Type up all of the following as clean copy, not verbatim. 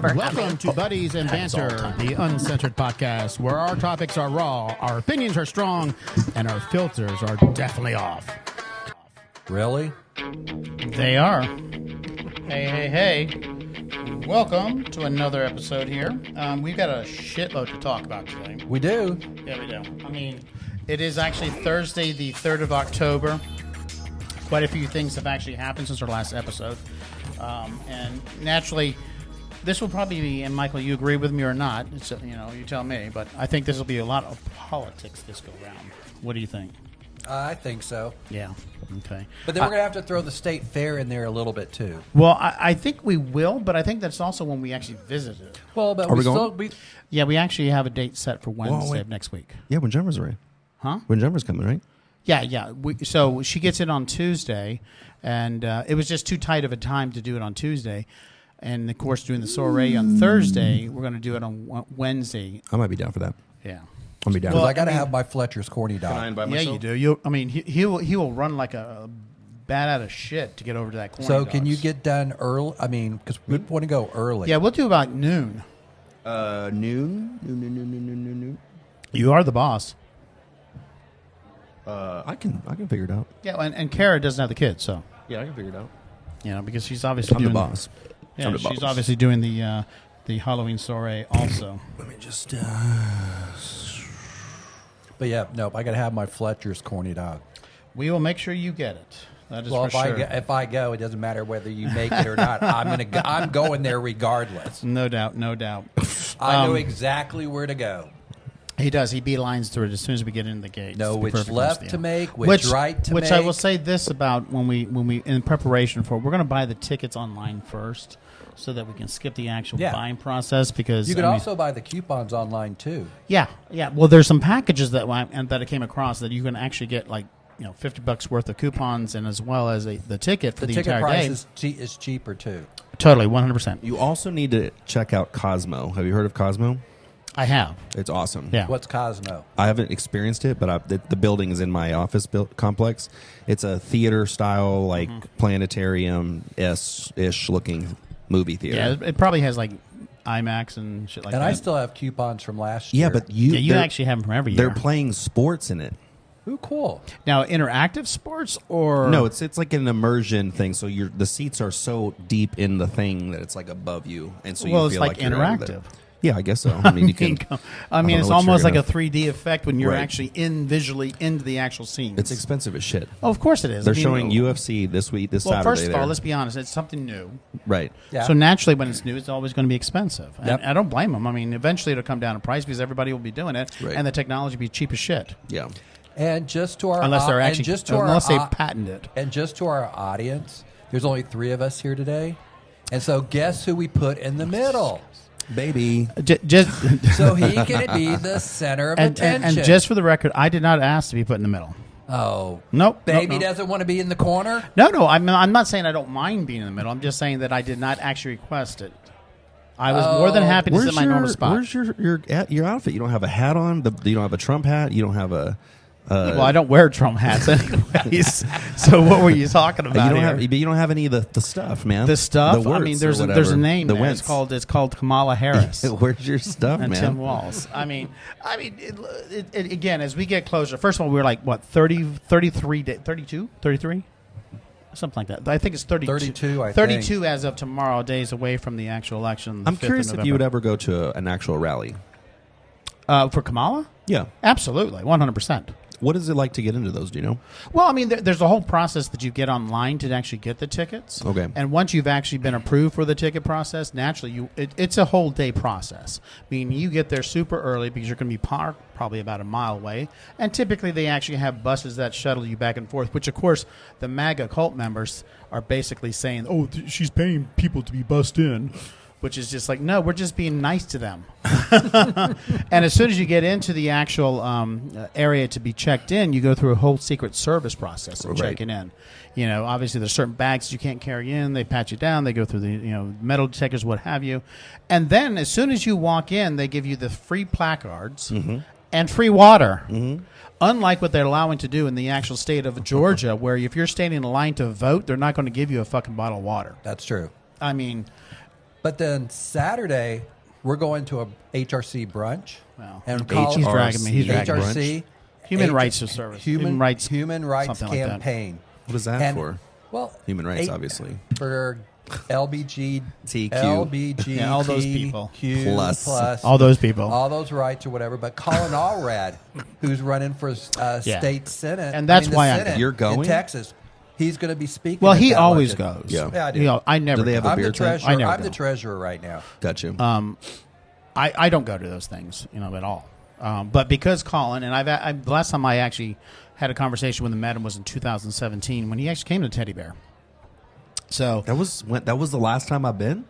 Welcome to Buddies and Banter, the Uncensored Podcast, where our topics are raw, our opinions are strong, and our filters are definitely off. Really? They are. Hey. Welcome to another episode here. We've got a shitload to talk about today. We do. Yeah, we do. I mean, it is actually Thursday, the 3rd of October. Quite a few things have actually happened since our last episode. And naturally, this will probably be, and Michael, you agree with me or not, it's, you tell me, but I think this will be a lot of politics this go round. What do you think? I think so. Yeah. Okay. But then we're going to have to throw the state fair in there a little bit, too. Well, I think we will, but I think that's also when we actually visit it. Well, but Are we going? Yeah, we actually have a date set for Wednesday of next week. Yeah, when Jennifer's right. Huh? When Jennifer's coming, right? Yeah. So she gets it on Tuesday, and it was just too tight of a time to do it on Tuesday. And, of course, doing the soiree on Thursday, we're going to do it on Wednesday. I might be down for that. Yeah. I'll be down. Because I got to have my Fletcher's corny dog. Yeah, you do. He will run like a bat out of shit to get over to that corny So dogs. can you get done early? I mean, because we want to go early. Yeah, we'll do about noon. Noon. You are the boss. I can figure it out. Yeah, and Kara doesn't have the kids, so Yeah, I can figure it out. because she's obviously I'm doing the boss. Yeah, I'm the she's boss. obviously doing the Halloween soiree also. Let me just. But yeah, nope. I got to have my Fletcher's corny dog. We will make sure you get it. That is Well, for sure. if I go, it doesn't matter whether you make it or not. I'm going there regardless. No doubt. I know exactly where to go. He does. He beelines through it as soon as we get into the gate. Know to be which perfectly left honest with to you. make, which right to which make. I will say this about when we in preparation for it, we're going to buy the tickets online first so that we can skip the actual buying process because You can also buy the coupons online too. Yeah. Well, there's some packages that I came across that you can actually get like $50 worth of coupons and as well as the ticket for the ticket entire price day. is cheaper too. Totally, 100%. You also need to check out Cosmo. Have you heard of Cosmo? I have. It's awesome. Yeah. What's Cosmo? I haven't experienced it, but the building is in my office complex. It's a theater style, like planetarium-ish looking movie theater. Yeah, it probably has like IMAX and shit like And that. I still have coupons from last year. Yeah, but you actually have them from every year. They're playing sports in it. Ooh, cool. Now, interactive sports or No, it's like an immersion thing. So the seats are so deep in the thing that it's like above you, and so you well, feel it's like you're over there. interactive. Yeah, I guess so. I mean, you can. I mean, don't it's know what almost you're like a gonna- 3D effect when you're Right. actually visually into the actual scene. It's expensive as shit. Oh, of course it is. They're I mean, showing UFC this Saturday. First of all, there. let's be honest. It's something new. Right. Yeah. So naturally, when it's new, it's always going to be expensive. And Yep. I don't blame them. I mean, eventually it'll come down in price because everybody will be doing it, Right. and the technology will be cheap as shit. Yeah. And just to our Unless they're actually, unless they our, patent it. and just to our audience, there's only 3 of us here today, and so guess who we put in the middle, Baby. Just so he can be the center of attention. and just for the record, I did not ask to be put in the middle. oh, Nope. baby no. doesn't want to be in the corner. No. I'm not saying I don't mind being in the middle. I'm just saying that I did not actually request it. I was more than happy to sit in my normal spot. Where's your outfit? You don't have a hat on. You don't have a Trump hat. You don't have a. Well, I don't wear Trump hats anyways. So what were you talking about You don't here? have. But you don't have any of the stuff, man. The stuff. The I mean, words there's or a whatever. name. The There. wins. It's called Kamala Harris Where's your stuff, and man? Tim Walz. I mean, again, as we get closer. First of all, we're like what 33, 32, 33, something like that. I think it's 32. 32, I 32 think. as of tomorrow, days away from the actual election. the I'm 5th of curious if you would November. ever go to an actual rally. For Kamala. Yeah. Absolutely, 100%. What is it like to get into those? Do you know? Well, I mean, there's a whole process that you get online to actually get the tickets. Okay. And once you've actually been approved for the ticket process, naturally, it's a whole day process. I mean, you get there super early because you're going to be parked probably about a mile away. And typically, they actually have buses that shuttle you back and forth, which, of course, the MAGA cult members are basically saying, oh, she's paying people to be bussed in. Which is just like, no, we're just being nice to them. And as soon as you get into the actual area to be checked in, you go through a whole secret service process of Right. checking in. Obviously there's certain bags you can't carry in. They pat you down. They go through the metal detectors, what have you. And then as soon as you walk in, they give you the free placards and free water. Unlike what they're allowing to do in the actual state of Georgia, where if you're standing in line to vote, they're not going to give you a fucking bottle of water. That's true. I mean, But then Saturday, we're going to a HRC brunch. Wow. And He's dragging me. He's dragging me. HRC. Human Rights of Service. Human Rights something like that. Campaign. What is that for? Well, Human rights, obviously. For LBG, TQ. Yeah, all those people. Plus. All those people. All those rights or whatever. But Colin Allred, who's running for state senate. And that's why You're going? in Texas. He's going to be speaking. Well, at he that always luncheon. goes. Yeah. Yeah, I do. You know, I never. Do they have go. a I'm beer the tent? treasurer. I never I'm the go. treasurer right now. Got you. I don't go to those things, at all. But because Colin and the last time I actually had a conversation with him, met him was in 2017 when he actually came to Teddy Bear. So that was the last time I've been.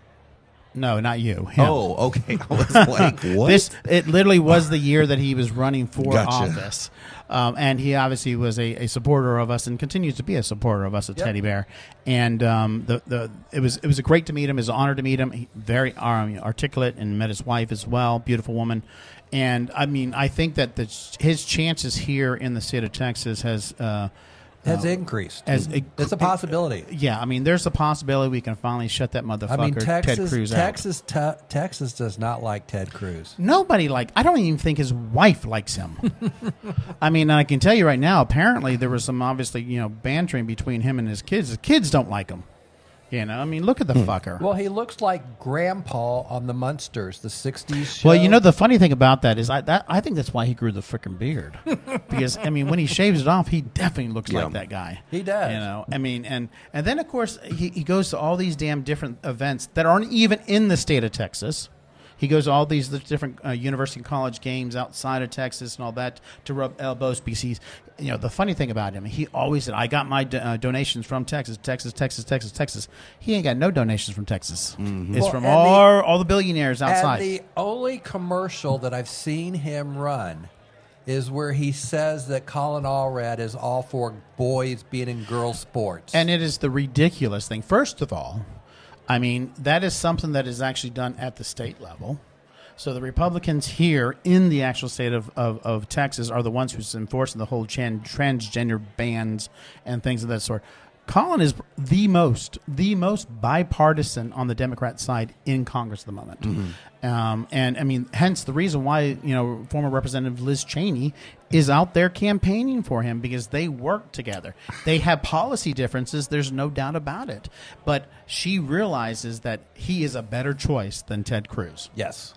No, not you. Him. Oh, okay. I was like, what? It literally was the year that he was running for Gotcha. office. And he obviously was a supporter of us and continues to be a supporter of us at Teddy Bear. And it was great to meet him. It was an honor to meet him. He, very articulate, and met his wife as well, beautiful woman. And I mean, I think that his chances here in the state of Texas has increased. It's a possibility. Yeah, I mean, there's a possibility we can finally shut that motherfucker Ted Cruz out. Texas does not like Ted Cruz. Nobody I don't even think his wife likes him. I mean, I can tell you right now, apparently there was some obviously, bantering between him and his kids. His kids don't like him. I mean, look at the fucker. Well, he looks like Grandpa on the Munsters, the 60s show. Well, the funny thing about that is I think that's why he grew the freaking beard. Because, I mean, when he shaves it off, he definitely looks like that guy. He does. I mean, and then, of course, he goes to all these damn different events that aren't even in the state of Texas. He goes to all these different university and college games outside of Texas and all that to rub elbows because he's, the funny thing about him, he always said, I got my donations from Texas. He ain't got no donations from Texas. Mm-hmm. It's from all the billionaires outside. And the only commercial that I've seen him run is where he says that Colin Allred is all for boys being in girl sports. And it is the ridiculous thing. First of all, I mean, that is something that is actually done at the state level. So the Republicans here in the actual state of Texas are the ones who's enforcing the whole transgender bans and things of that sort. Colin is the most bipartisan on the Democrat side in Congress at the moment. Mm-hmm. And I mean, hence the reason why, former Representative Liz Cheney is out there campaigning for him because they work together. They have policy differences. There's no doubt about it. But she realizes that he is a better choice than Ted Cruz. Yes.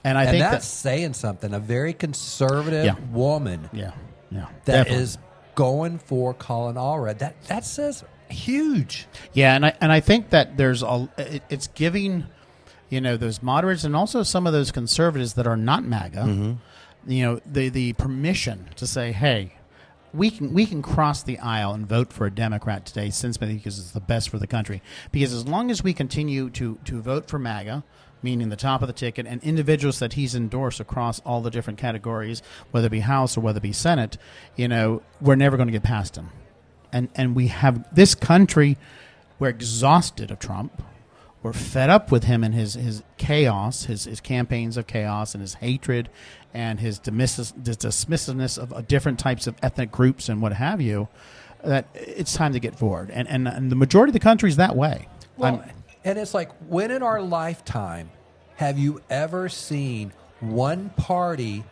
And I think that's saying something. A very conservative woman that definitely is going for Colin Allred. That says huge. Yeah, and I think that it's giving, those moderates and also some of those conservatives that are not MAGA, the permission to say, hey, we can cross the aisle and vote for a Democrat today because it's the best for the country. Because as long as we continue to vote for MAGA, meaning the top of the ticket, and individuals that he's endorsed across all the different categories, whether it be House or whether it be Senate, we're never going to get past him. And we have this country, we're exhausted of Trump. We're fed up with him and his chaos, his campaigns of chaos and his hatred and his dismissiveness of different types of ethnic groups and what have you, that it's time to get forward. And the majority of the country is that way. Well, and it's like, when in our lifetime have you ever seen one party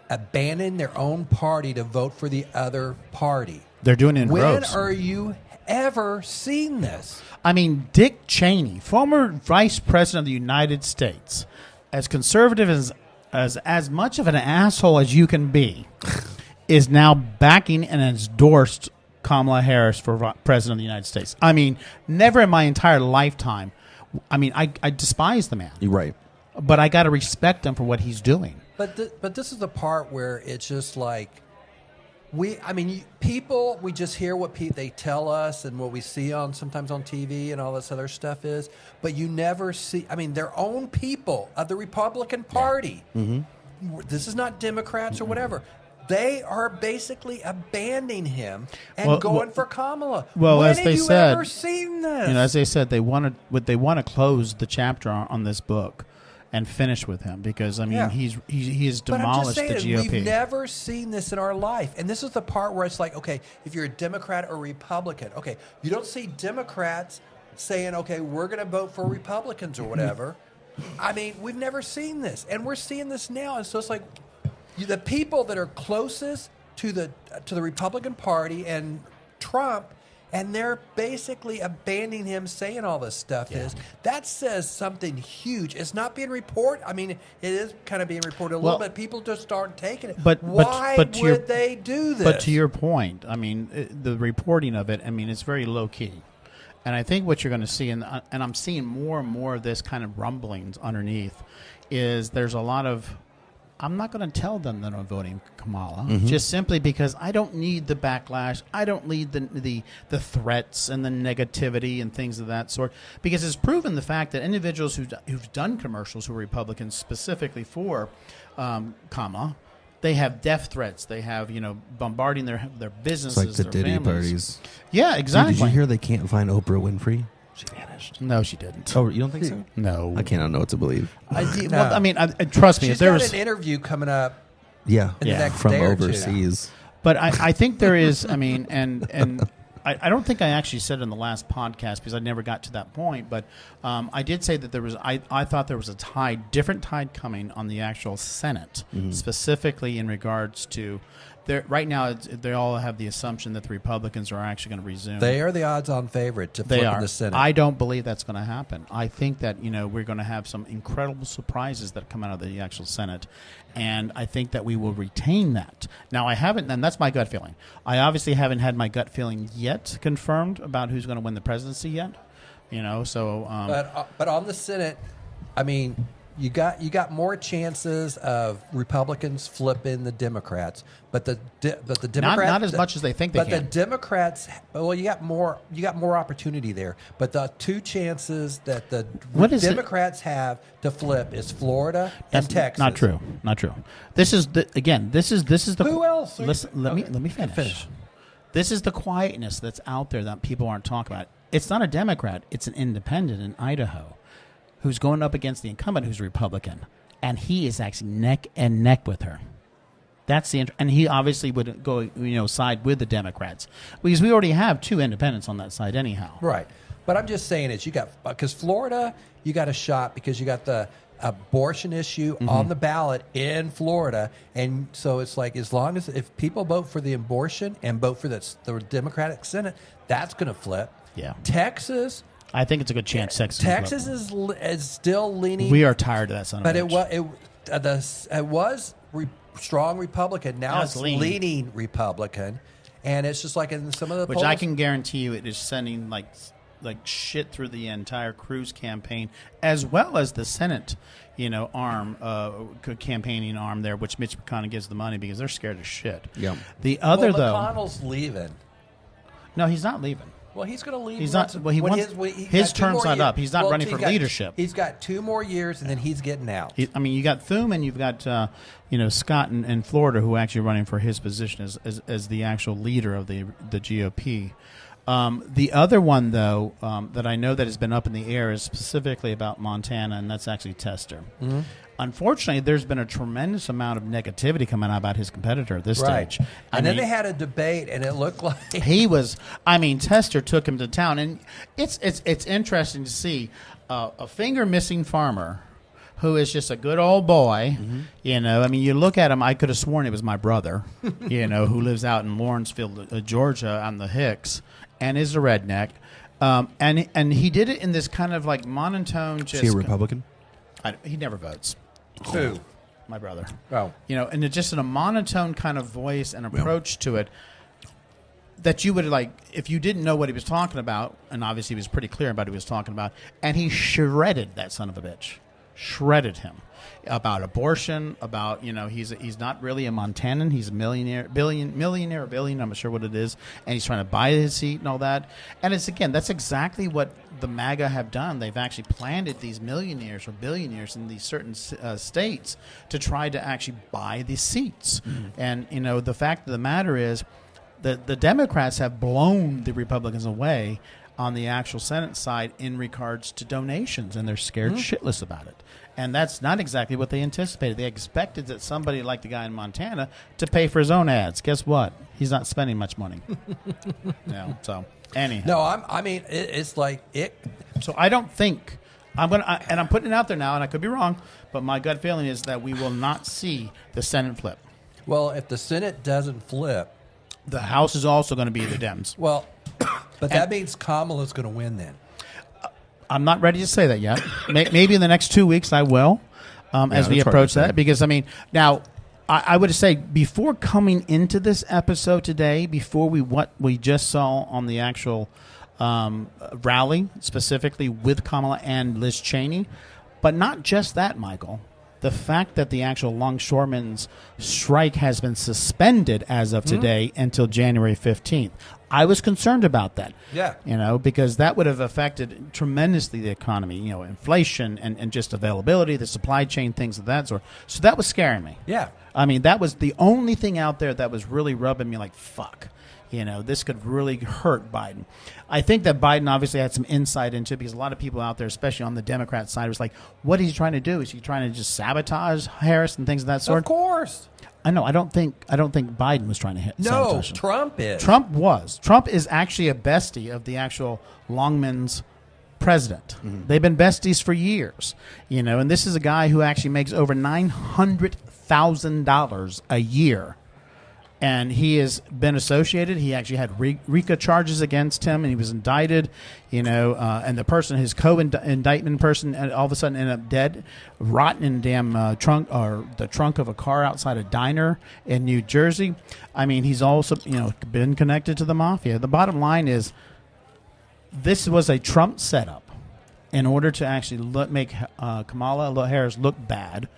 abandon their own party to vote for the other party? They're doing it in droves. When are you ever seen this? I mean, Dick Cheney, former vice president of the United States, as conservative as much of an asshole as you can be, is now backing and endorsed Kamala Harris for president of the United States. I mean, never in my entire lifetime. I mean, I despise the man. You're right. But I got to respect him for what he's doing. But this is the part where it's just like, we just hear what they tell us and what we see sometimes on TV and all this other stuff is, but you never see, their own people of the Republican Party. Yeah. Mm-hmm. This is not Democrats or whatever. They are basically abandoning him and going for Kamala. Well, when as they have you said, ever seen this? As they said, they want to close the chapter on this book and finish with him because he has demolished the GOP. We've never seen this in our life, and this is the part where it's like, okay, if you're a Democrat or Republican, okay, you don't see Democrats saying, okay, we're going to vote for Republicans or whatever. I mean, we've never seen this, and we're seeing this now. And so it's like the people that are closest to the Republican Party and Trump, and they're basically abandoning him, saying all this stuff. That says something huge. It's not being reported. I mean, it is kind of being reported a little bit. People just aren't taking it. Why would they do this? But to your point, I mean, the reporting of it, I mean, it's very low key. And I think what you're going to see, and I'm seeing more and more of this kind of rumblings underneath, is there's a lot of, I'm not going to tell them that I'm voting Kamala, just simply because I don't need the backlash. I don't need the threats and the negativity and things of that sort, because it's proven the fact that individuals who've done commercials who are Republicans specifically for Kamala, they have death threats. They have, bombarding their businesses, it's like the their Diddy families. parties. Yeah, exactly. Dude, did you hear they can't find Oprah Winfrey? She vanished. No, she didn't. Oh, you don't think so? No. I cannot know what to believe. Well, I mean, trust me. She's If there got was an interview coming up. Yeah, in the next from day or two. overseas. But I think there is, I mean, and I don't think I actually said it in the last podcast because I never got to that point, but I did say that there was, I thought there was a different tide coming on the actual Senate, specifically in regards to, right now they all have the assumption that the Republicans are actually going to resume. They are the odds-on favorite to flip in the Senate. I don't believe that's going to happen. I think that, we're going to have some incredible surprises that come out of the actual Senate, and I think that we will retain that. Now, I haven't, and that's my gut feeling. I obviously haven't had my gut feeling yet confirmed about who's going to win the presidency yet. So. But on the Senate, I mean, you got more chances of Republicans flipping the Democrats, but the Democrats not as much as they think they can. But the Democrats, well, you got more opportunity there. But the two chances that the Democrats have to flip is Florida and Texas. Not true. Not true. This is the Who else? Let me finish. This is the quietness that's out there that people aren't talking about. It's not a Democrat. It's an independent in Idaho who's going up against the incumbent who's Republican, and he is actually neck and neck with her. That's and he obviously would go, side with the Democrats because we already have two independents on that side anyhow. Right, but I'm just saying because Florida, you got a shot because you got the abortion issue on the ballot in Florida, and so it's like as long as if people vote for the abortion and vote for the Democratic Senate, that's going to flip. Yeah, Texas. I think it's a good chance. Texas is still leaning. We are tired of that son of a bitch. But it was strong Republican. Now it's leaning Republican, and it's just like in some of the polls. I can guarantee you, it is sending like shit through the entire Cruz campaign, as well as the Senate, arm, campaigning arm there, which Mitch McConnell gives the money because they're scared of shit. Yeah. The other McConnell's leaving. No, he's not leaving. Well, he's going to leave. He's not. Well, his term's not up. He's not running for leadership. He's got 2 more years, and then he's getting out. You got Thune, and you've got Scott in Florida, who are actually running for his position as the actual leader of the GOP. The other one, though, that I know that has been up in the air is specifically about Montana, and that's actually Tester. Mm-hmm. Unfortunately, there's been a tremendous amount of negativity coming out about his competitor at this stage. And then they had a debate, and it looked like he was. Tester took him to town, and it's interesting to see a finger missing farmer who is just a good old boy. Mm-hmm. You look at him. I could have sworn it was my brother. Who lives out in Lawrenceville, Georgia, on the Hicks, and is a redneck. And he did it in this kind of like monotone. Just, is he a Republican? He never votes. Who? My brother. Oh. And it's just in a monotone kind of voice and approach to it that you would if you didn't know what he was talking about, and obviously he was pretty clear about what he was talking about, and he shredded that son of a bitch. Shredded him about abortion, about he's not really a Montanan, he's a billion, I'm not sure what it is, and he's trying to buy his seat and all that. And that's exactly what the MAGA have done. They've actually planted these millionaires or billionaires in these certain states to try to actually buy these seats. And the fact of the matter is that the Democrats have blown the Republicans away on the actual Senate side in regards to donations, and they're scared shitless about it. And that's not exactly what they anticipated. They expected that somebody like the guy in Montana to pay for his own ads. Guess what? He's not spending much money. So Anyhow. No, I mean, it's like it. So I don't think and I'm putting it out there now, and I could be wrong, but my gut feeling is that we will not see the Senate flip. Well, if the Senate doesn't flip, the House is also going to be the Dems. Well, but that means Kamala's going to win then. I'm not ready to say that yet. Maybe in the next 2 weeks I will, as we approach that. Because, I mean, now, I would say before coming into this episode today, before what we just saw on the actual rally, specifically with Kamala and Liz Cheney, but not just that, Michael. The fact that the actual longshoremen's strike has been suspended as of today until January 15th. I was concerned about that. Yeah. Because that would have affected tremendously the economy, inflation and just availability, the supply chain, things of that sort. So that was scaring me. Yeah. I mean, that was the only thing out there that was really rubbing me like, fuck. This could really hurt Biden. I think that Biden obviously had some insight into it because a lot of people out there, especially on the Democrat side, was like, what is he trying to do? Is he trying to just sabotage Harris and things of that sort? Of course. I know. I don't think Biden was trying to sabotage him. Trump is. Trump was. Trump is actually a bestie of the actual Longman's president. Mm-hmm. They've been besties for years. And this is a guy who actually makes over $900,000 a year. And he has been associated. He actually had RICO charges against him, and he was indicted. And the person, his co-indictment person, all of a sudden ended up dead, rotten in damn trunk or the trunk of a car outside a diner in New Jersey. I mean, he's also been connected to the mafia. The bottom line is, this was a Trump setup in order to actually make Kamala Harris look bad.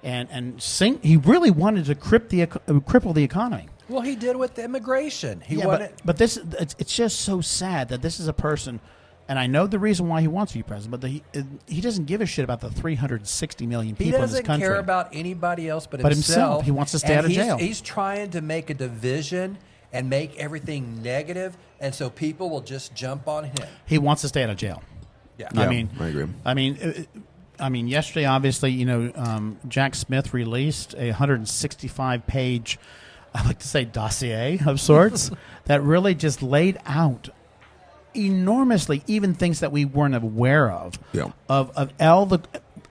And he really wanted to cripple the economy. Well, he did with the immigration. But it's just so sad that this is a person, and I know the reason why he wants to be president, but he doesn't give a shit about the 360 million people in this country. He doesn't care about anybody else but himself. He wants to stay out of jail. He's trying to make a division and make everything negative, and so people will just jump on him. He wants to stay out of jail. Yeah. I mean, I agree. I mean, yesterday, obviously, Jack Smith released a 165-page, I like to say, dossier of sorts that really just laid out enormously, even things that we weren't aware of. Yeah. Of all the,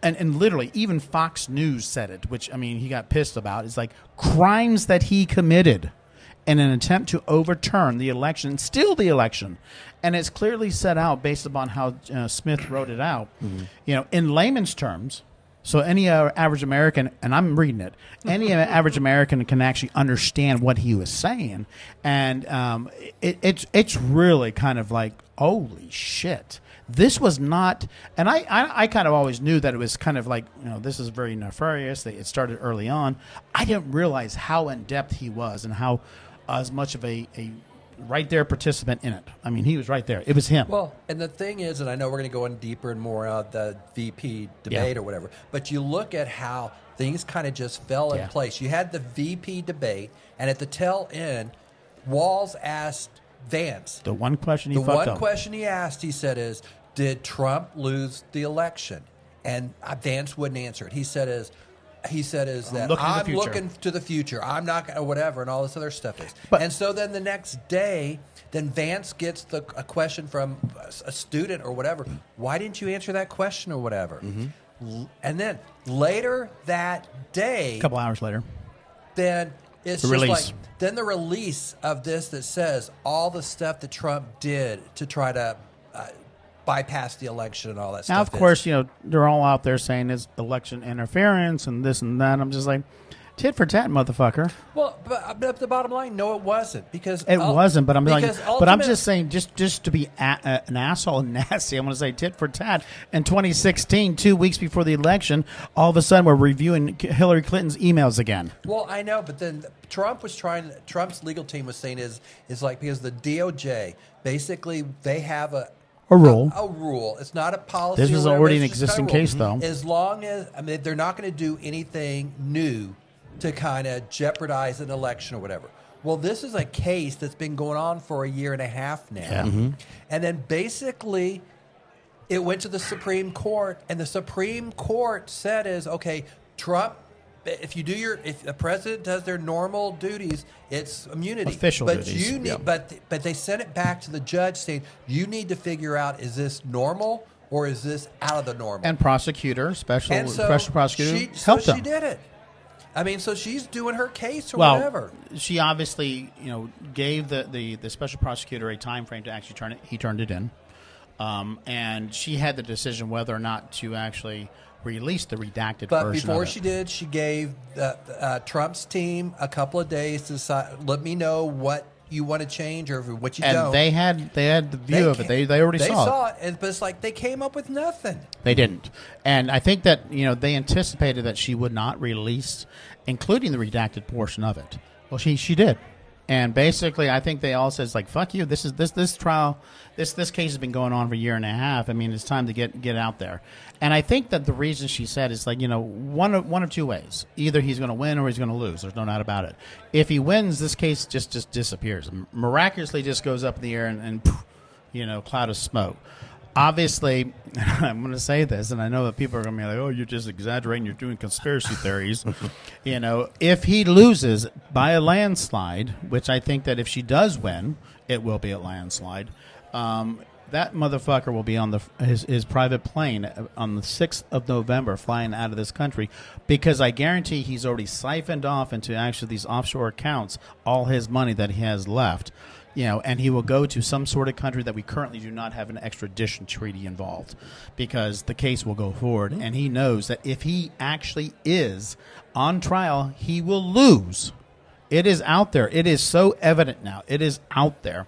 and literally, even Fox News said it, which, I mean, he got pissed about. It's like crimes that he committed in an attempt to overturn the election, steal the election. And it's clearly set out based upon how Smith wrote it out. Mm-hmm. In layman's terms, so any average American, and I'm reading it, any average American can actually understand what he was saying. And it's really kind of like, holy shit. This was not, and I kind of always knew that it was kind of like, this is very nefarious. It started early on. I didn't realize how in-depth he was and how as much of a right there participant in it. I mean, he was right there. It was him. Well, and the thing is, and I know we're going to go in deeper and more on the VP debate or whatever, but you look at how things kind of just fell in place. You had the VP debate, and at the tail end, Walz asked Vance. The one question he asked, he said is, did Trump lose the election? And Vance wouldn't answer it. He said is that I'm looking to the future. I'm not going to whatever, and all this other stuff is. And so then the next day, then Vance gets a question from a student or whatever. Why didn't you answer that question or whatever? Mm-hmm. And then later that day, a couple hours later, then it's just like then the release of this that says all the stuff that Trump did to try to bypass the election and all that stuff. Now, of course, they're all out there saying it's election interference and this and that. I'm just like, tit for tat, motherfucker. Well, but the bottom line, no, it wasn't because it wasn't. But I'm just saying, just to be an asshole and nasty, I'm going to say tit for tat. In 2016, 2 weeks before the election, all of a sudden we're reviewing Hillary Clinton's emails again. Well, I know, but then Trump's legal team was saying is like because the DOJ basically they have a rule. A rule. It's not a policy. This is already an existing case, though. As long as they're not going to do anything new to kind of jeopardize an election or whatever. Well, this is a case that's been going on for a year and a half now. Yeah. Mm-hmm. And then basically it went to the Supreme Court, and the Supreme Court said Trump if the president does their normal duties, it's immunity. Official but duties. You need, but they sent it back to the judge saying you need to figure out, is this normal or is this out of the normal? And prosecutor, special prosecutor, so helped them. She did it. I mean, so she's doing her case or whatever. whatever. She obviously, gave the special prosecutor a time frame to actually turn it. He turned it in, and she had the decision whether or not to actually release the redacted version. But before of it. she did, she gave Trump's team a couple of days to decide. Let me know what you want to change or what you don't. And they had the view of it. They already saw it. But it's like they came up with nothing. They didn't. And I think that, they anticipated that she would not release, including the redacted portion of it. Well, she did. And basically, I think they all said, like, fuck you. This trial, this case has been going on for a year and a half. I mean, it's time to get out there. And I think that the reason she said is, like, one of two ways. Either he's going to win or he's going to lose. There's no doubt about it. If he wins, this case just disappears. Miraculously just goes up in the air and cloud of smoke. Obviously, I'm going to say this, and I know that people are going to be like, oh, you're just exaggerating, you're doing conspiracy theories. If he loses by a landslide, which I think that if she does win, it will be a landslide, that motherfucker will be on his private plane on the 6th of November flying out of this country, because I guarantee he's already siphoned off into actually these offshore accounts all his money that he has left. And he will go to some sort of country that we currently do not have an extradition treaty involved, because the case will go forward. And he knows that if he actually is on trial, he will lose. It is out there. It is so evident now. It is out there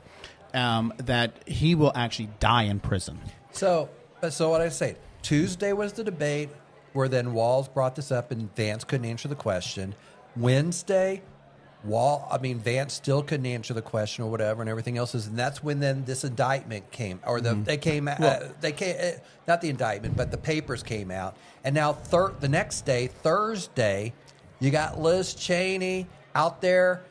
that he will actually die in prison. So what I say, Tuesday was the debate where then Walz brought this up and Vance couldn't answer the question. Wednesday, Vance still couldn't answer the question or whatever, and everything else is, and that's when then this indictment came, or not the indictment, but the papers came out, and now the next day, Thursday, you got Liz Cheney out there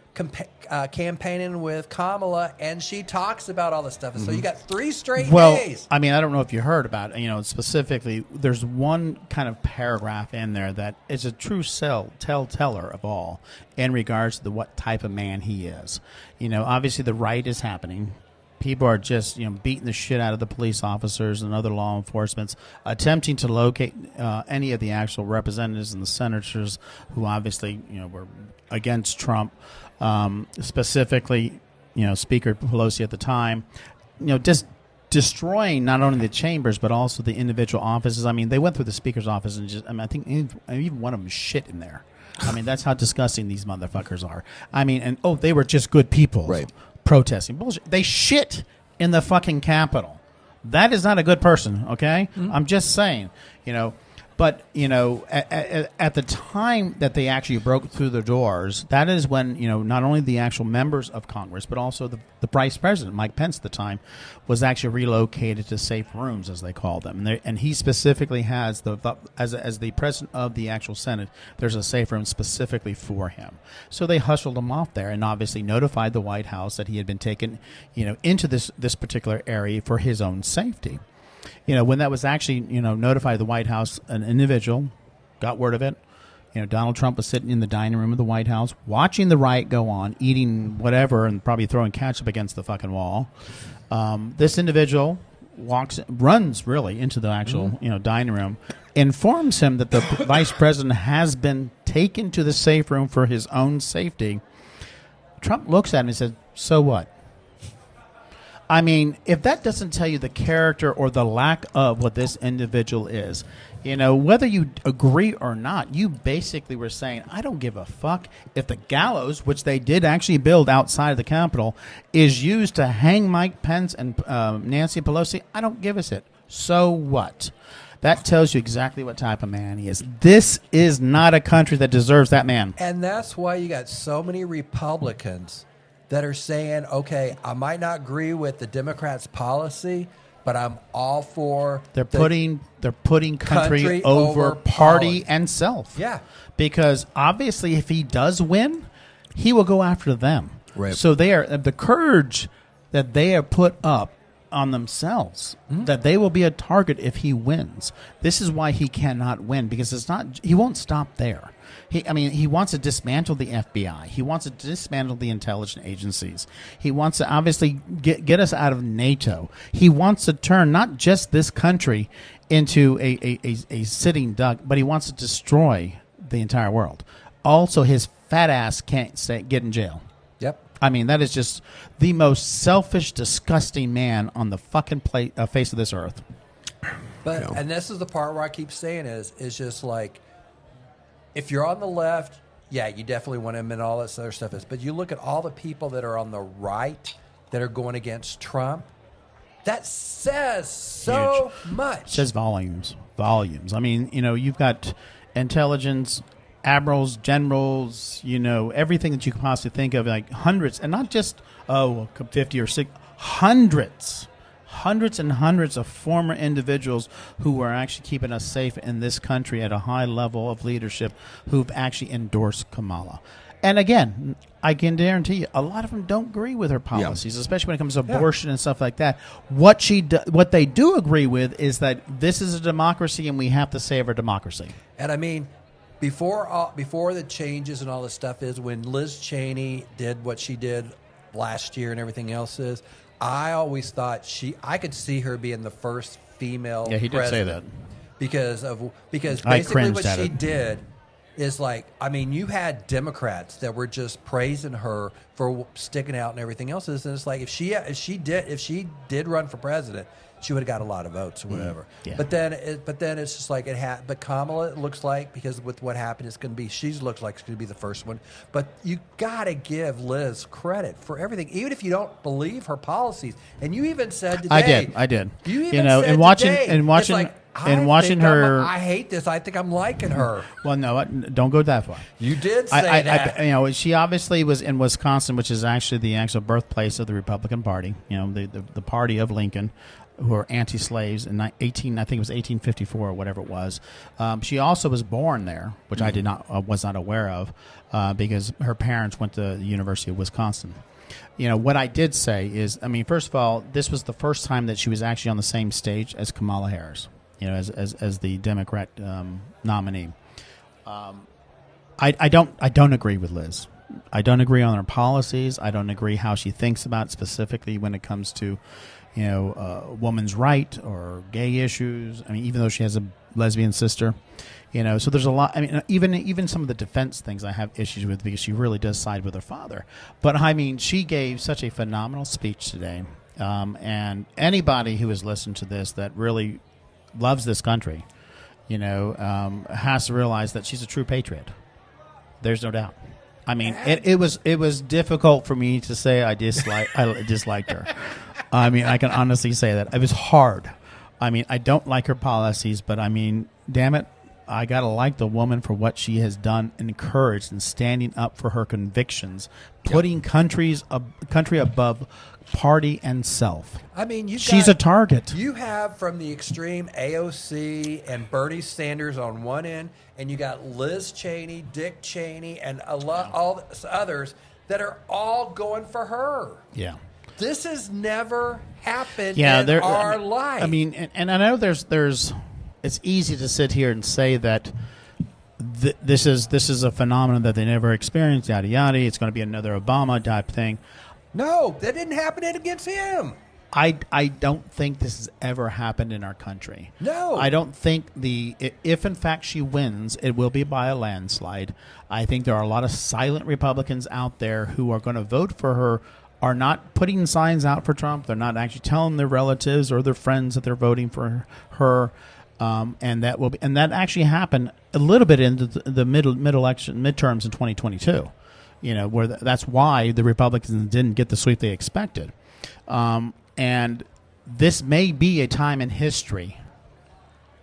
campaigning with Kamala, and she talks about all this stuff, and so you got 3 straight days. I mean, I don't know if you heard about it, specifically, there's one kind of paragraph in there that is a true tellteller of all in regards to what type of man he is. Obviously the right is happening. People are just, beating the shit out of the police officers and other law enforcement, attempting to locate any of the actual representatives and the senators who obviously, were against Trump. Specifically, Speaker Pelosi at the time, just destroying not only the chambers but also the individual offices. I mean, they went through the Speaker's office and I think even one of them shit in there. I mean, that's how disgusting these motherfuckers are. I mean, they were just good people, right? Protesting bullshit. They shit in the fucking Capitol. That is not a good person. Okay, I'm just saying. But, at the time that they actually broke through the doors, that is when, not only the actual members of Congress, but also the Vice President, Mike Pence at the time, was actually relocated to safe rooms, as they call them. And he specifically has, as the President of the actual Senate, there's a safe room specifically for him. So they hustled him off there and obviously notified the White House that he had been taken, into this particular area for his own safety. When that was actually, notified the White House, an individual got word of it. Donald Trump was sitting in the dining room of the White House, watching the riot go on, eating whatever, and probably throwing ketchup against the fucking wall. This individual runs really into the actual, dining room, informs him that the vice president has been taken to the safe room for his own safety. Trump looks at him and says, "So what?" I mean, if that doesn't tell you the character or the lack of what this individual is, whether you agree or not, you basically were saying, I don't give a fuck if the gallows, which they did actually build outside of the Capitol, is used to hang Mike Pence and Nancy Pelosi. I don't give a shit. So what? That tells you exactly what type of man he is. This is not a country that deserves that man. And that's why you got so many Republicans that are saying, okay, I might not agree with the Democrats' policy, but I'm all for they're putting country over party and self. Yeah. Because obviously if he does win, he will go after them. Right. So they are the courage that they have put up on themselves that they will be a target if he wins. This is why he cannot win, because it's not. He won't stop there. He wants to dismantle the FBI. He wants to dismantle the intelligence agencies. He wants to obviously get us out of NATO. He wants to turn not just this country into a sitting duck, but he wants to destroy the entire world. Also, his fat ass can't get in jail. Yep. I mean, that is just the most selfish, disgusting man on the fucking face of this earth. But and this is the part where I keep saying is just like, if you're on the left, yeah, you definitely want him and all this other stuff. But you look at all the people that are on the right that are going against Trump. That says so much. It says volumes. I mean, you've got intelligence, admirals, generals, everything that you could possibly think of, like hundreds, and not just 50 or 60, hundreds and hundreds of former individuals who are actually keeping us safe in this country at a high level of leadership, who've actually endorsed Kamala. And again, I can guarantee you, a lot of them don't agree with her policies, especially when it comes to abortion and stuff like that. What they do agree with is that this is a democracy and we have to save our democracy. And I mean, before the changes and all this stuff is, when Liz Cheney did what she did last year and everything else is, I always thought I could see her being the first female president. Yeah, he did say that. Because basically what she did is like, I mean, you had Democrats that were just praising her for sticking out and everything else. And it's like, if she did run for president, she would have got a lot of votes or whatever. Yeah. But then it's just like but Kamala, it looks like, because with what happened, she looks like it's going to be the first one. But you got to give Liz credit for everything, even if you don't believe her policies. And you even said today, I did. You even said today, watching her, I hate this. I think I'm liking her. Well, no, don't go that far. You did say that. She obviously was in Wisconsin, which is actually the actual birthplace of the Republican Party. The party of Lincoln, who are anti-slaves in 1854 or whatever it was. She also was born there, which I was not aware of, because her parents went to the University of Wisconsin. What I did say is, first of all, this was the first time that she was actually on the same stage as Kamala Harris, as the Democrat nominee. I don't agree with Liz. I don't agree on her policies. I don't agree how she thinks about it, specifically when it comes to woman's right or gay issues. Even though she has a lesbian sister, so there's a lot. Even some of the defense things I have issues with, because she really does side with her father. But she gave such a phenomenal speech today, and anybody who has listened to this that really loves this country, has to realize that she's a true patriot. There's no doubt. It was difficult for me to say I disliked her. I can honestly say that. It was hard. I don't like her policies, but damn it, I gotta like the woman for what she has done and encouraged, and standing up for her convictions, putting country above party and self. She's a target. You have from the extreme AOC and Bernie Sanders on one end, and you got Liz Cheney, Dick Cheney, and all others that are all going for her. Yeah. This has never happened in our life. And I know there's. It's easy to sit here and say that this is a phenomenon that they never experienced. Yada yada. It's going to be another Obama type thing. No, that didn't happen against him. I don't think this has ever happened in our country. No. I don't think if in fact she wins, it will be by a landslide. I think there are a lot of silent Republicans out there who are going to vote for her, are not putting signs out for Trump. They're not actually telling their relatives or their friends that they're voting for her. And that actually happened a little bit into the midterms in 2022. Where that's why the Republicans didn't get the sweep they expected. And this may be a time in history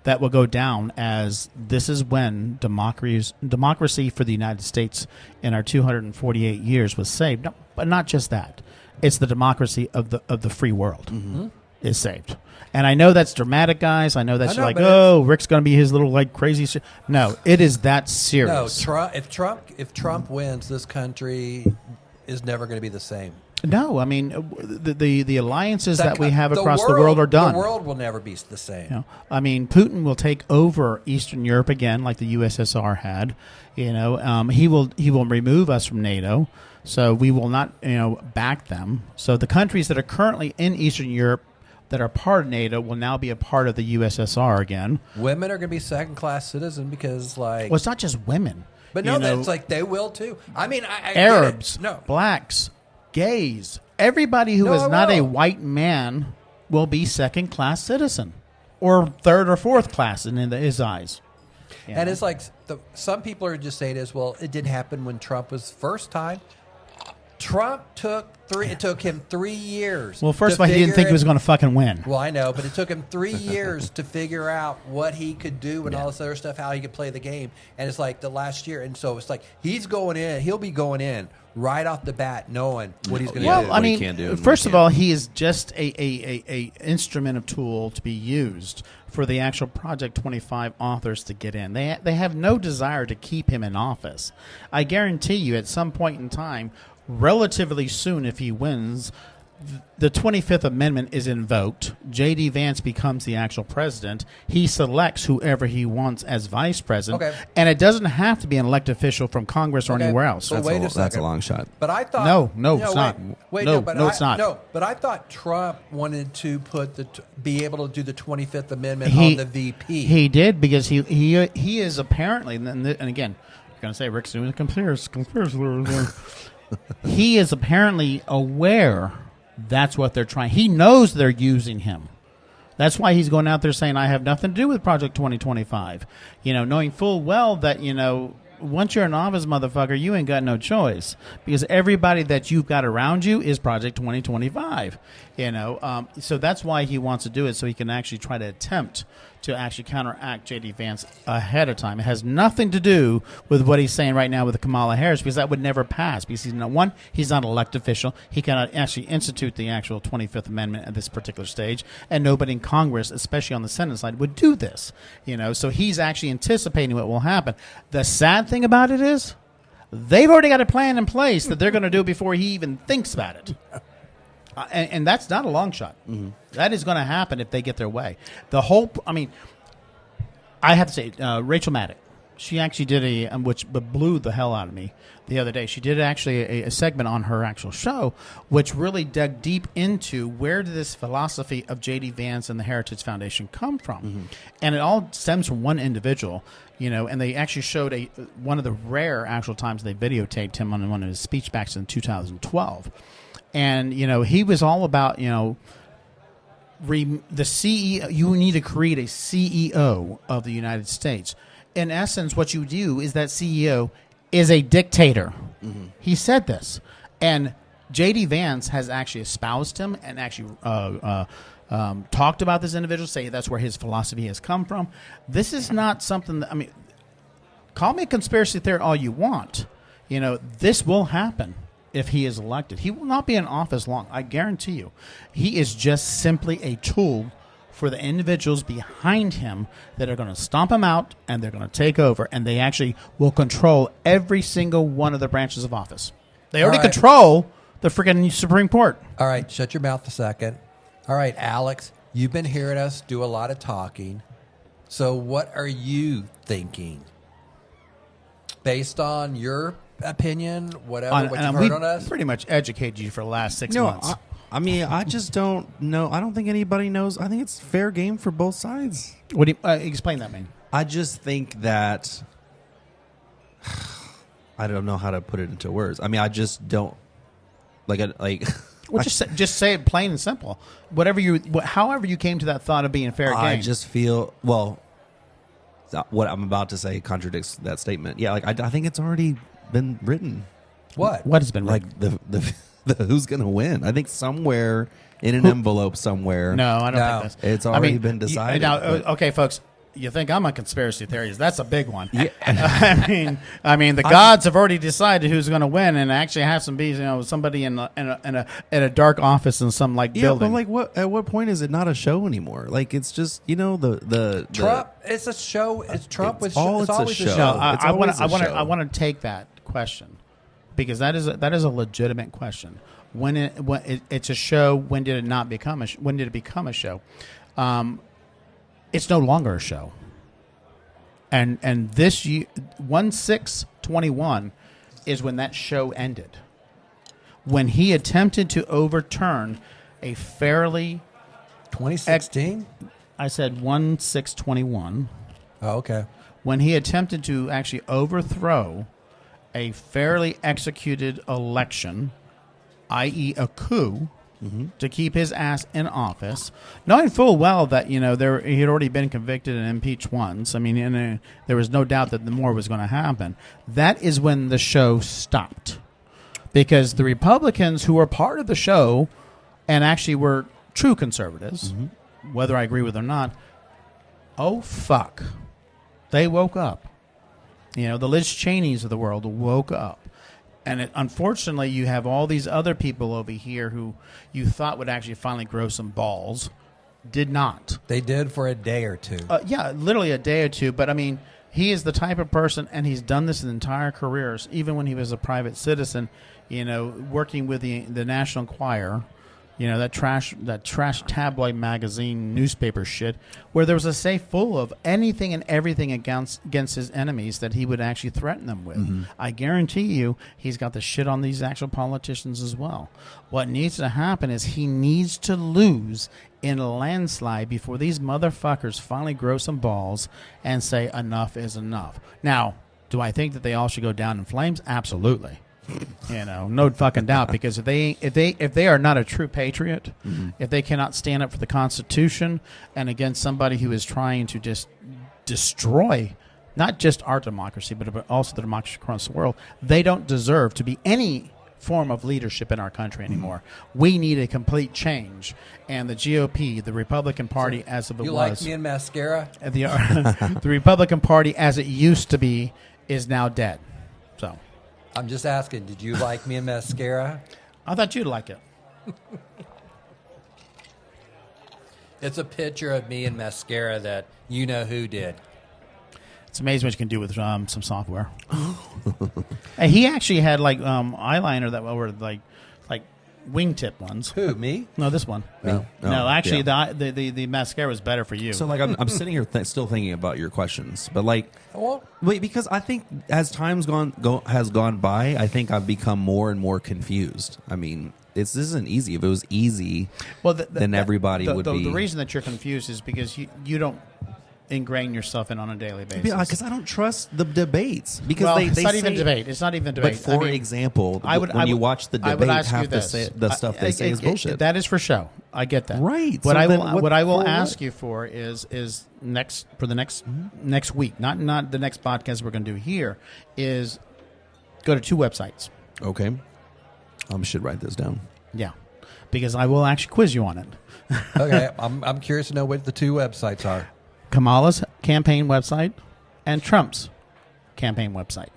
that will go down as this is when democracy for the United States in our 248 years was saved. No, but not just that. It's the democracy of the free world is saved. And I know that's dramatic, guys. I know that's Rick's going to be his little crazy. No, it is that serious. No, if Trump wins, this country is never going to be the same. No, I mean the alliances that we have across the world are done. The world will never be the same. You know, I mean, Putin will take over Eastern Europe again, like the USSR had. You know, he will remove us from NATO, so we will not back them. So the countries that are currently in Eastern Europe that are part of NATO will now be a part of the USSR again. Women are going to be second-class citizens because, like, well, it's not just women, but no, it's like they will too. I mean, I Arabs, no blacks, gays, everybody who is not a white man will be second-class citizen or third or fourth class in his eyes. And it's like some people are just saying this. Well, it didn't happen when Trump was first time. Trump it took him 3 years. Well, first of all, he didn't think he was going to fucking win. Well, I know, but it took him 3 years to figure out what he could do and all this other stuff, how he could play the game. And it's like the last year. And so it's like he's going in. He'll be going in right off the bat knowing what he's going to do. Well, I mean, first of all, he is just a instrument of tool to be used for the actual Project 25 authors to get in. They have no desire to keep him in office. I guarantee you at some point in time, relatively soon if he wins, the 25th Amendment is invoked. J.D. Vance becomes the actual president. He selects whoever he wants as vice president. Okay. And it doesn't have to be an elected official from Congress or anywhere else. So that's a long shot. But I thought... No, it's not. It's not. No, but I thought Trump wanted to be able to do the 25th Amendment on the VP. He did because he is apparently... And again, you're going to say Rick's doing a conspiracy. He is apparently aware that's what they're trying. He knows they're using him. That's why he's going out there saying, I have nothing to do with Project 2025. Knowing full well that, once you're an office, motherfucker, you ain't got no choice. Because everybody that you've got around you is Project 2025. So that's why he wants to do it, so he can actually try to attempt to actually counteract J.D. Vance ahead of time. It has nothing to do with what he's saying right now with Kamala Harris, because that would never pass. Because he's not an elected official. He cannot actually institute the actual 25th Amendment at this particular stage, and nobody in Congress, especially on the Senate side, would do this. So he's actually anticipating what will happen. The sad thing about it is they've already got a plan in place that they're going to do before he even thinks about it. And that's not a long shot. Mm-hmm. That is going to happen if they get their way. I have to say, Rachel Maddow, she actually did which blew the hell out of me the other day. She did actually a segment on her actual show, which really dug deep into where did this philosophy of J.D. Vance and the Heritage Foundation come from. Mm-hmm. And it all stems from one individual, and they actually showed one of the rare actual times they videotaped him on one of his speech backs in 2012. And, he was all about, the CEO. You need to create a CEO of the United States. In essence, what you do is that CEO is a dictator. Mm-hmm. He said this. And J.D. Vance has actually espoused him and actually talked about this individual, say that's where his philosophy has come from. This is not something that, call me a conspiracy theory all you want. This will happen. If he is elected, he will not be in office long. I guarantee you. He is just simply a tool for the individuals behind him that are going to stomp him out and they're going to take over, and they actually will control every single one of the branches of office. They already control the freaking Supreme Court. All right, shut your mouth a second. All right, Alex, you've been hearing us do a lot of talking. So what are you thinking? Based on your opinion, whatever, what you've heard on us? Pretty much educated you for the last 6 months. I just don't know. I don't think anybody knows. I think it's fair game for both sides. What do you explain that, man? I just think that I don't know how to put it into words. I just don't like. Well, just say it plain and simple. However you came to that thought of being fair game. I just feel what I'm about to say contradicts that statement. Yeah, I think it's already been written. What has been written? The who's going to win? I think somewhere in an envelope somewhere. No, I don't think that's. It's already been decided. Okay, folks. You think I'm a conspiracy theorist? That's a big one. Yeah. I mean, the gods have already decided who's going to win, and actually have some be somebody in a dark office in some building. But what? At what point is it not a show anymore? It's just the Trump. It's a show. It's Trump with. It's always a show. No, I want to take that question because that is a legitimate question. it's a show. When did it not become when did it become a show? It's no longer a show. And this year, 1/6/21 is when that show ended. When he attempted to overturn a fairly 2016. I said 1/6/21. Oh, okay. When he attempted to actually overthrow a fairly executed election, i.e., a coup, to keep his ass in office, knowing full well that he had already been convicted and impeached once. I mean, and there was no doubt that more was going to happen. That is when the show stopped, because the Republicans who were part of the show and actually were true conservatives, whether I agree with or not, oh fuck, they woke up. The Liz Cheneys of the world woke up. And unfortunately, you have all these other people over here who you thought would actually finally grow some balls. Did not. They did for a day or two. Yeah, literally a day or two. But, I mean, he is the type of person, and he's done this his entire career, even when he was a private citizen, working with the National Enquirer, that trash tabloid magazine newspaper shit, where there was a safe full of anything and everything against his enemies that he would actually threaten them with. I guarantee you he's got the shit on these actual politicians as well. What needs to happen is he needs to lose in a landslide before these motherfuckers finally grow some balls and say enough is enough. Now, do I think that they all should go down in flames? Absolutely. No fucking doubt, because if they are not a true patriot, if they cannot stand up for the Constitution and against somebody who is trying to just destroy not just our democracy but also the democracy across the world, they don't deserve to be any form of leadership in our country anymore. We need a complete change, and the GOP, the Republican Party, as of it was, you like me in mascara? The Republican Party as it used to be is now dead. So. I'm just asking, did you like me in mascara? I thought you'd like it. It's a picture of me in mascara that you know who did. It's amazing what you can do with some software. And he actually had eyeliner that were like wingtip ones. Who, me? No, this one. Me? No, actually, the mascara was better for you. So, I'm sitting here still thinking about your questions, but wait, because I think as time's has gone by, I think I've become more and more confused. I mean, this isn't easy. If it was easy, then everybody would be. The reason that you're confused is because you don't ingrain yourself in on a daily basis. Because I don't trust the debates. Because they it's not say, even debate. It's not even debate. But example, when you watch the debate, half the stuff they say is bullshit. That is for show. I get that. Right. What I will ask you for is next week, not the next podcast we're going to do here, is go to 2 websites. Okay. I should write this down. Yeah, because I will actually quiz you on it. Okay, I'm curious to know what the 2 websites are. Kamala's campaign website and Trump's campaign website.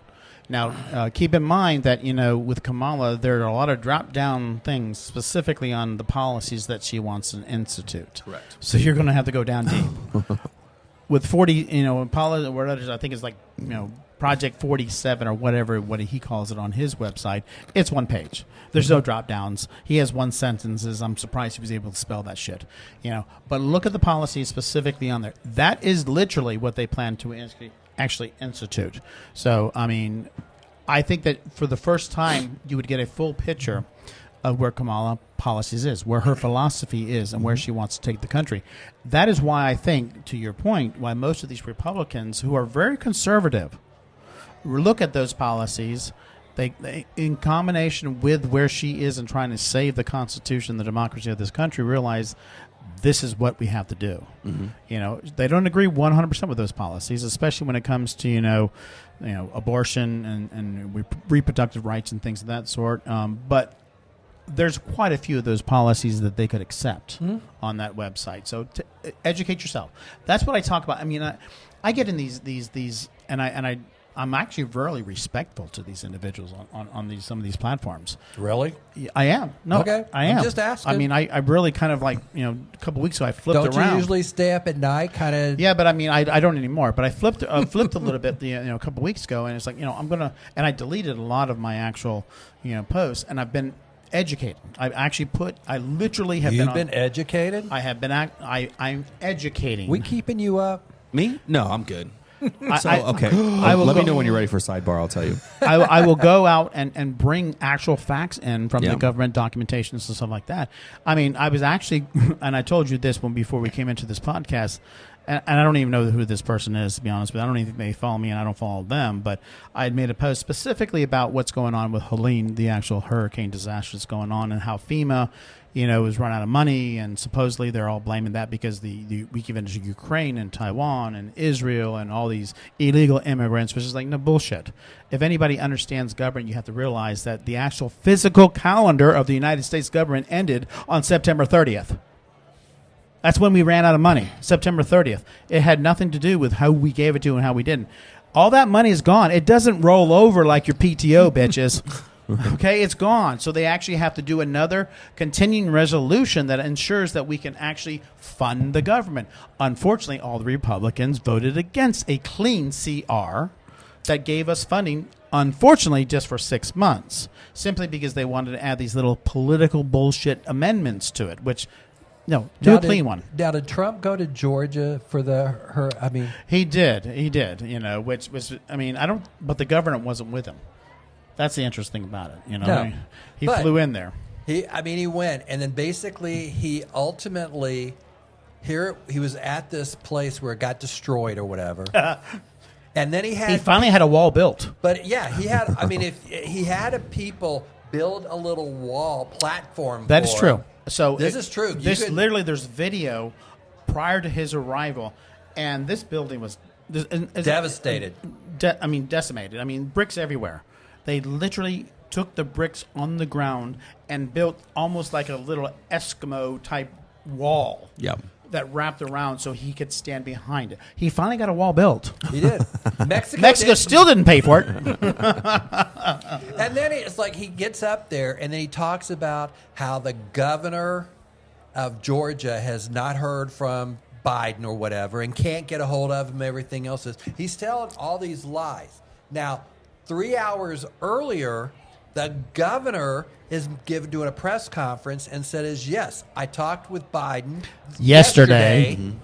Now, keep in mind that, with Kamala, there are a lot of drop-down things specifically on the policies that she wants to institute. Correct. So you're going to have to go down deep. With 40, I think it's Project 47 or what he calls it on his website, it's 1 page. There's no drop downs. He has 1 sentences. I'm surprised he was able to spell that shit. But look at the policies specifically on there. That is literally what they plan to actually institute. So, I mean, I think that for the first time you would get a full picture of where Kamala policies is, where her philosophy is, and where she wants to take the country. That is why I think, to your point, why most of these Republicans who are very conservative look at those policies, they in combination with where she is in trying to save the Constitution, the democracy of this country, realize this is what we have to do. They don't agree 100% with those policies, especially when it comes to abortion and reproductive rights and things of that sort. But there's quite a few of those policies that they could accept on that website. So educate yourself. That's what I talk about. I mean, I get in these, and I'm actually very respectful to these individuals on some of these platforms. Really? I am. No, okay. I am. I'm just asking. I mean, I really kind of a couple weeks ago I flipped around. Don't you usually stay up at night, kind of? Yeah, but I mean, I don't anymore. But I flipped a little bit, a couple weeks ago, and it's I'm gonna, and I deleted a lot of my actual, posts, and I've been educated. I literally have You've been educated? I have been. I'm educating. We keeping you up? Me? No, I'm good. Okay. Let me know when you're ready for a sidebar. I'll tell you. I will go out and bring actual facts in from Yeah. the government documentations and stuff like that. I mean, I was actually, and I told you this before we came into this podcast, and I don't even know who this person is, to be honest with you. I don't even think they follow me, and I don't follow them. But I had made a post specifically about what's going on with Helene, the actual hurricane disaster that's going on, and how FEMA, has run out of money, and supposedly they're all blaming that because we give it to Ukraine and Taiwan and Israel and all these illegal immigrants, which is like, no, bullshit. If anybody understands government, you have to realize that the actual physical calendar of the United States government ended on September 30th. That's when we ran out of money, September 30th. It had nothing to do with how we gave it to and how we didn't. All that money is gone. It doesn't roll over like your PTO, bitches. Okay, it's gone. So they actually have to do another continuing resolution that ensures that we can actually fund the government. Unfortunately, all the Republicans voted against a clean CR that gave us funding, unfortunately, just for 6 months, simply because they wanted to add these little political bullshit amendments to it, which... No, do a clean one. Now, did Trump go to Georgia for he did, which was, but the governor wasn't with him. That's the interesting about it, No, he flew in there. He went, and then basically he ultimately, he was at this place where it got destroyed or whatever. And then he finally had a wall built. But yeah, he had, if he had people build a little wall platform that is true. So this is true. Literally, there's video prior to his arrival, and this building was devastated. Decimated. Bricks everywhere. They literally took the bricks on the ground and built almost like a little Eskimo type wall. Yeah. That wrapped around so he could stand behind it. He finally got a wall built. He did. Mexico still didn't pay for it. And then it's like he gets up there and then he talks about how the governor of Georgia has not heard from Biden or whatever and can't get a hold of him, everything else is. He's telling all these lies. Now, 3 hours earlier, the governor is doing a press conference and said, yes, I talked with Biden yesterday. Mm-hmm.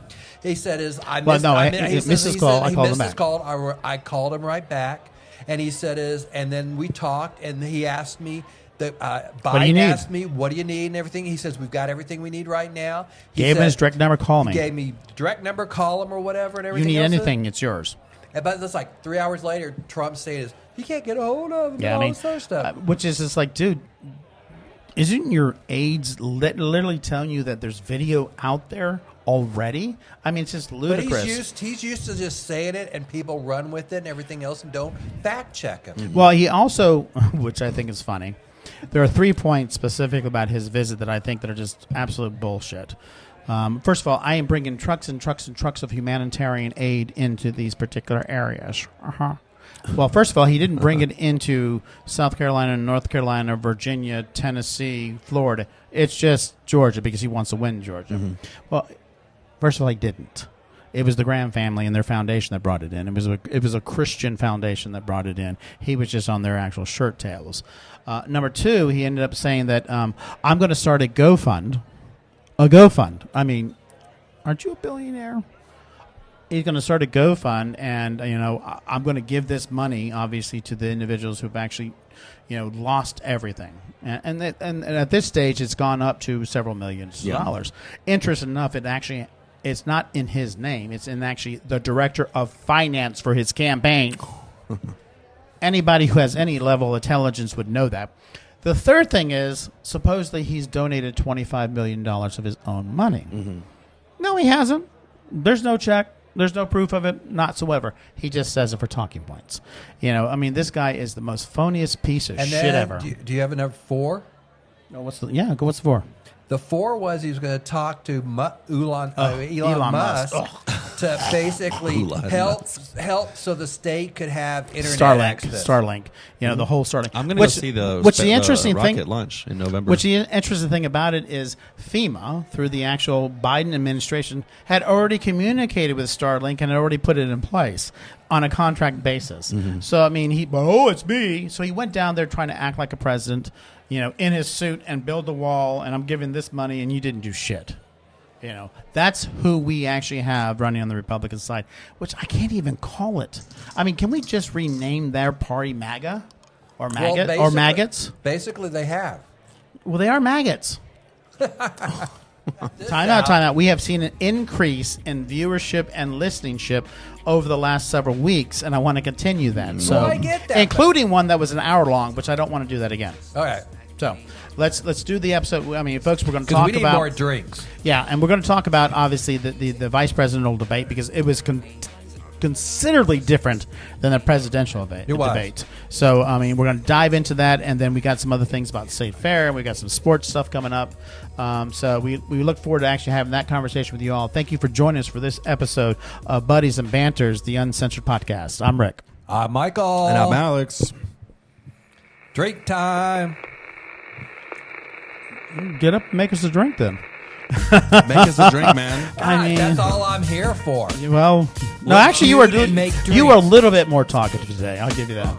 He said, I missed his call. I called him right back. And he said, and then we talked, and he asked me, Biden asked me, what do you need and everything. He says, we've got everything we need right now. Gave him his direct number, call me. He gave me direct number, call him or whatever and everything. You need anything, it's yours. But it's like 3 hours later, Trump's saying he can't get a hold of him and all this other stuff. Which is just like, dude, isn't your aides literally telling you that there's video out there already? It's just ludicrous. But he's used to just saying it and people run with it and everything else and don't fact check him. Mm-hmm. Well, he also, which I think is funny, there are 3 points specific about his visit that I think that are just absolute bullshit. First of all, I am bringing trucks and trucks and trucks of humanitarian aid into these particular areas. Well, first of all, he didn't bring it into South Carolina, North Carolina, Virginia, Tennessee, Florida. It's just Georgia because he wants to win Georgia. Mm-hmm. Well, first of all, he didn't. It was the Graham family and their foundation that brought it in. It was a Christian foundation that brought it in. He was just on their actual shirt tails. Number 2, he ended up saying that I'm going to start a GoFund. A GoFund. Aren't you a billionaire? He's going to start a GoFund, and I'm going to give this money, obviously, to the individuals who've actually, lost everything. And at this stage, it's gone up to several millions of dollars. Interesting enough, it's not in his name. It's in actually the director of finance for his campaign. Anybody who has any level of intelligence would know that. The third thing is, supposedly he's donated $25 million of his own money. Mm-hmm. No, he hasn't. There's no check. There's no proof of it, whatsoever. He just says it for talking points. This guy is the most phoniest piece of shit ever. Do you have a number 4? No, what's the 4? The 4 was he was going to talk to Elon Musk to basically Hula help so the state could have internet access. Starlink. You know, the whole Starlink. I'm going to go see the rocket launch in November. Which the interesting thing about it is FEMA, through the actual Biden administration, had already communicated with Starlink and had already put it in place on a contract basis. So, I mean, it's me. So he went down there trying to act like a president, you know, in his suit and build a wall, and I'm giving this money, and you didn't do shit. You know, that's who we actually have running on the Republican side, which I can't even call it. I mean, can we just rename their party MAGA or maggots? Basically, they have. Well, they are maggots. Time out. We have seen an increase in viewership and listenership over the last several weeks, and I want to continue that. So, I get that, including one that was an hour long, which I don't want to do that again. All right. So let's do the episode. I mean, folks, we're going to talk about... we need more drinks. Yeah, and we're going to talk about, obviously, the vice presidential debate, because it was considerably different than the presidential debate. So, I mean, we're going to dive into that, and then we got some other things about State Fair, and we got some sports stuff coming up. So we look forward to actually having that conversation with you all. Thank you for joining us for this episode of Buddies and Banters, the Uncensored Podcast. I'm Rick. I'm Michael. And I'm Alex. Drink time. Get up and make us a drink, then. Make us a drink, man. I mean, that's all I'm here for. Well, no, actually, you were a little bit more talkative today. I'll give you that.